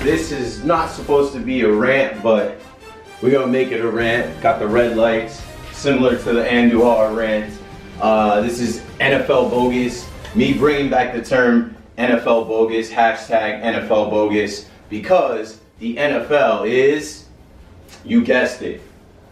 This is not supposed to be a rant, but we're gonna make it a rant. Got the red lights, similar to the Andujar rant. This is NFL bogus. Me bringing back the term NFL bogus, hashtag NFL bogus, because the NFL is, you guessed it,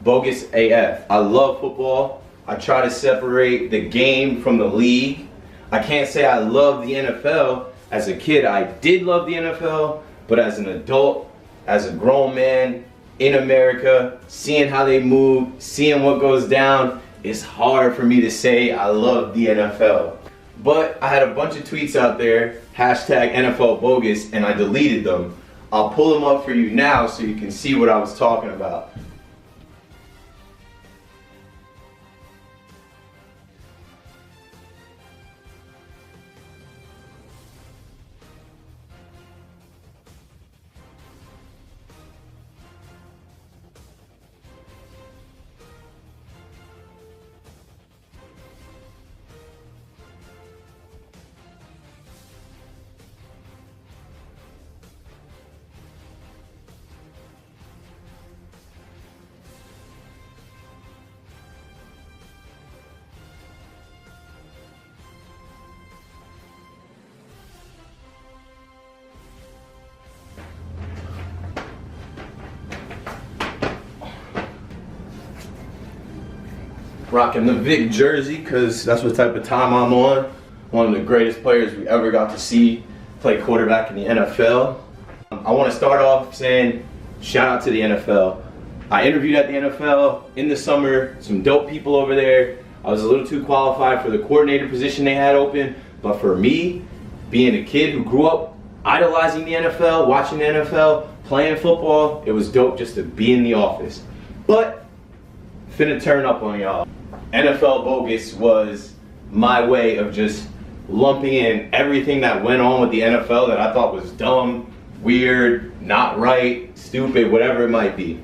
bogus AF. I love football. I try to separate the game from the league. I can't say I love the NFL. As a kid, I did love the NFL, but as an adult, as a grown man in America, seeing how they move, seeing what goes down, it's hard for me to say I love the NFL. But I had a bunch of tweets out there, hashtag NFL bogus, and I deleted them. I'll pull them up for you now so you can see what I was talking about. Rocking the Vic jersey because that's what type of time I'm on. One of the greatest players we ever got to see play quarterback in the NFL. I want to start off saying shout out to the NFL. I interviewed at the NFL in the summer, some dope people over there. I was a little too qualified for the coordinator position they had open, but for me, being a kid who grew up idolizing the NFL, watching the NFL, playing football, it was dope just to be in the office. But finna turn up on y'all. NFL bogus was my way of just lumping in everything that went on with the NFL that I thought was dumb, weird, not right, stupid, whatever it might be.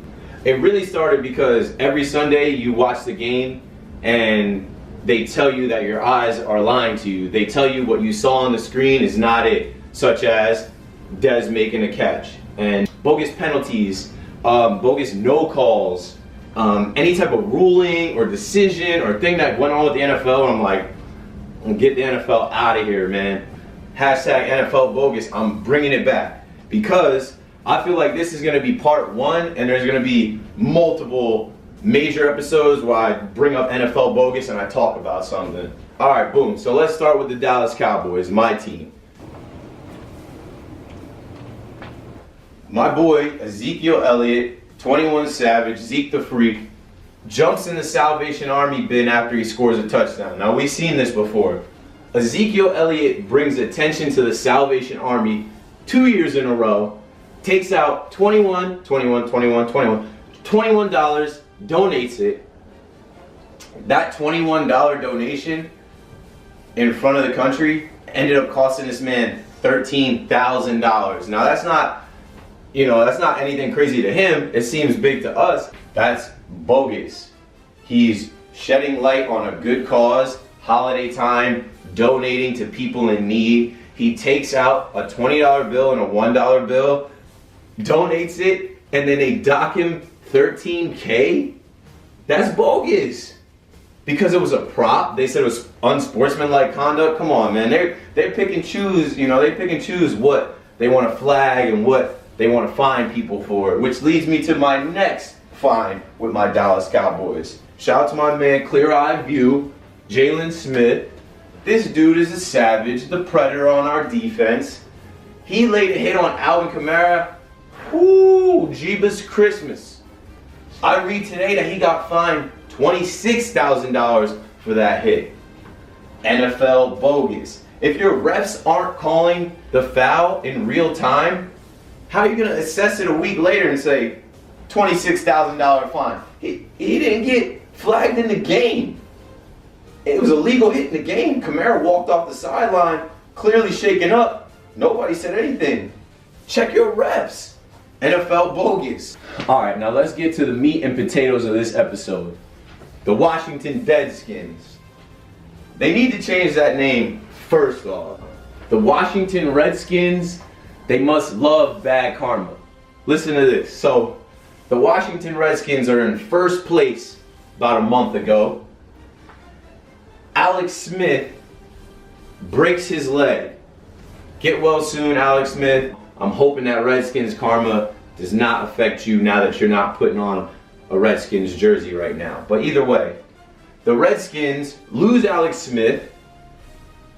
It really started because every Sunday you watch the game and they tell you that your eyes are lying to you. They tell you what you saw on the screen is not it, such as Dez making a catch and bogus penalties, bogus no calls, any type of ruling or decision or thing that went on with the NFL, and I'm like, get the NFL out of here, man. Hashtag NFL bogus. I'm bringing it back because I feel like this is going to be part one, and there's going to be multiple major episodes where I bring up NFL bogus and I talk about something. All right, boom. So let's start with the Dallas Cowboys, my team. My boy Ezekiel Elliott, 21 Savage, Zeke the Freak, jumps in the Salvation Army bin after he scores a touchdown. Now, we've seen this before. Ezekiel Elliott brings attention to the Salvation Army 2 years in a row, takes out $21, donates it. That $21 donation in front of the country ended up costing this man $13,000. Now, that's not, that's not anything crazy to him. It seems big to us. That's bogus. He's shedding light on a good cause, holiday time, donating to people in need. He takes out a $20 bill and a $1 bill, donates it, and then they dock him $13K? That's bogus. Because it was a prop, they said it was unsportsmanlike conduct. Come on, man. They pick and choose, they pick and choose what they want to flag and what they want to fine people for, which leads me to my next fine with my Dallas Cowboys. Shout out to my man, Clear Eye View, Jalen Smith. This dude is a savage, the predator on our defense. He laid a hit on Alvin Kamara. Whoo, Jeebus Christmas. I read today that he got fined $26,000 for that hit. NFL bogus. If your refs aren't calling the foul in real time, how are you going to assess it a week later and say $26,000 fine? He didn't get flagged in the game. It was a legal hit in the game. Kamara walked off the sideline, clearly shaken up. Nobody said anything. Check your refs. NFL bogus. All right, now let's get to the meat and potatoes of this episode. The Washington Redskins. They need to change that name first off. The Washington Redskins, They must love bad karma. Listen to this. So, the Washington Redskins are in first place about a month ago. Alex Smith breaks his leg. Get well soon, Alex Smith. I'm hoping that Redskins karma does not affect you now that you're not putting on a Redskins jersey right now. But either way, the Redskins lose Alex Smith.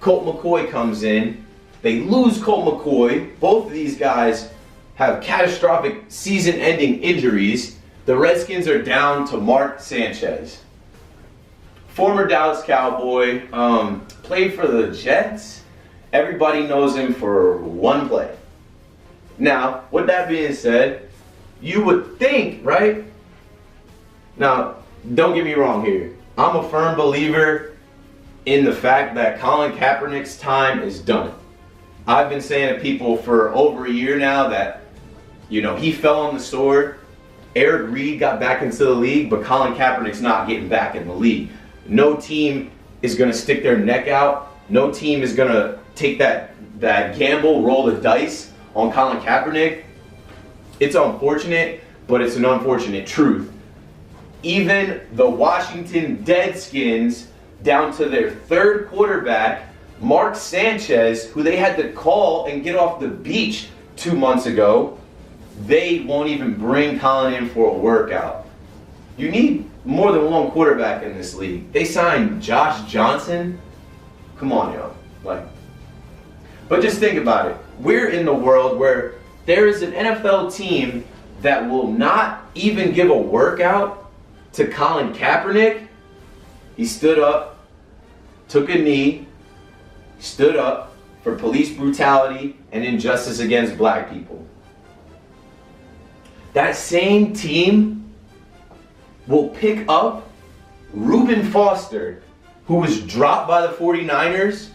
Colt McCoy comes in. They lose Colt McCoy. Both of these guys have catastrophic season-ending injuries. The Redskins are down to Mark Sanchez. Former Dallas Cowboy, played for the Jets. Everybody knows him for one play. Now, with that being said, you would think, right? Now, don't get me wrong here. I'm a firm believer in the fact that Colin Kaepernick's time is done. I've been saying to people for over a year now that, you know, he fell on the sword. Eric Reed got back into the league, but Colin Kaepernick's not getting back in the league. No team is going to stick their neck out. No team is going to take that gamble, roll the dice on Colin Kaepernick. It's unfortunate, but it's an unfortunate truth. Even the Washington Deadskins, down to their third quarterback, Mark Sanchez, who they had to call and get off the beach 2 months ago, they won't even bring Colin in for a workout. You need more than one quarterback in this league. They signed Josh Johnson. Come on, yo. But just think about it. We're in the world where there is an NFL team that will not even give a workout to Colin Kaepernick. He stood up, took a knee, stood up for police brutality and injustice against black people. That same team will pick up Reuben Foster, who was dropped by the 49ers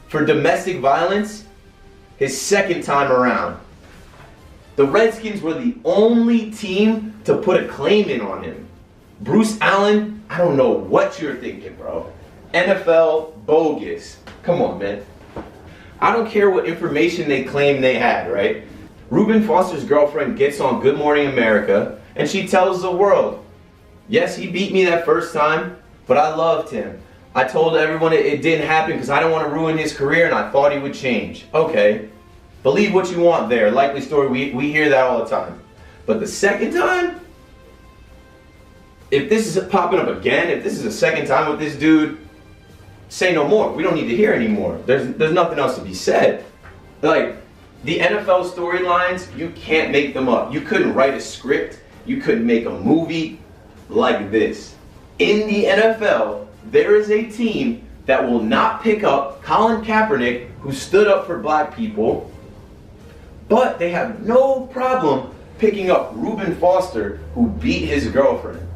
for domestic violence his second time around. The Redskins were the only team to put a claim in on him. Bruce Allen, I don't know what you're thinking, bro. NFL bogus. Come on, man. I don't care what information they claim they had, right? Reuben Foster's girlfriend gets on Good Morning America and she tells the world, yes, he beat me that first time, but I loved him. I told everyone it didn't happen because I don't want to ruin his career and I thought he would change. Okay, believe what you want there. Likely story, we hear that all the time. But the second time, if this is popping up again, if this is the second time with this dude, say no more. We don't need to hear anymore. There's nothing else to be said. Like, the NFL storylines, you can't make them up. You couldn't write a script. You couldn't make a movie like this. In the NFL, there is a team that will not pick up Colin Kaepernick, who stood up for black people, but they have no problem picking up Reuben Foster, who beat his girlfriend.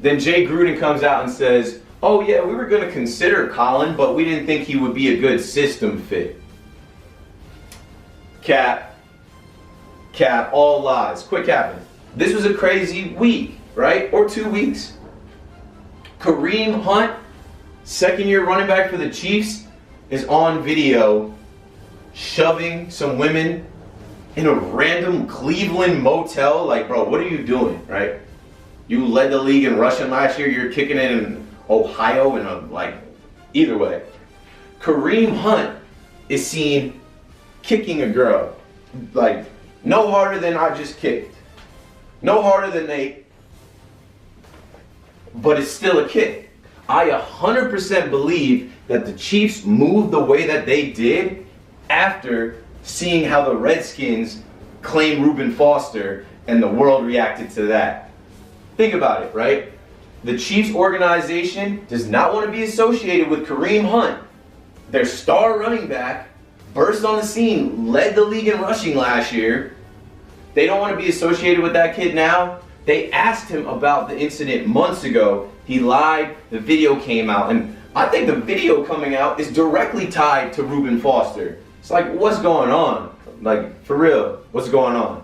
Then Jay Gruden comes out and says, oh yeah, we were going to consider Colin, but we didn't think he would be a good system fit. Cap, all lies. Quit capping. This was a crazy week, right? Or 2 weeks. Kareem Hunt, second-year running back for the Chiefs, is on video shoving some women in a random Cleveland motel. Like, bro, what are you doing, right? You led the league in rushing last year. You're kicking it in Ohio and either way. Kareem Hunt is seen kicking a girl, like, no harder than I just kicked. No harder than Nate, but it's still a kick. I 100% believe that the Chiefs moved the way that they did after seeing how the Redskins claimed Reuben Foster and the world reacted to that. Think about it, right? The Chiefs organization does not want to be associated with Kareem Hunt. Their star running back burst on the scene, led the league in rushing last year. They don't want to be associated with that kid now. They asked him about the incident months ago. He lied, the video came out, and I think the video coming out is directly tied to Reuben Foster. It's like, what's going on? Like, for real, what's going on?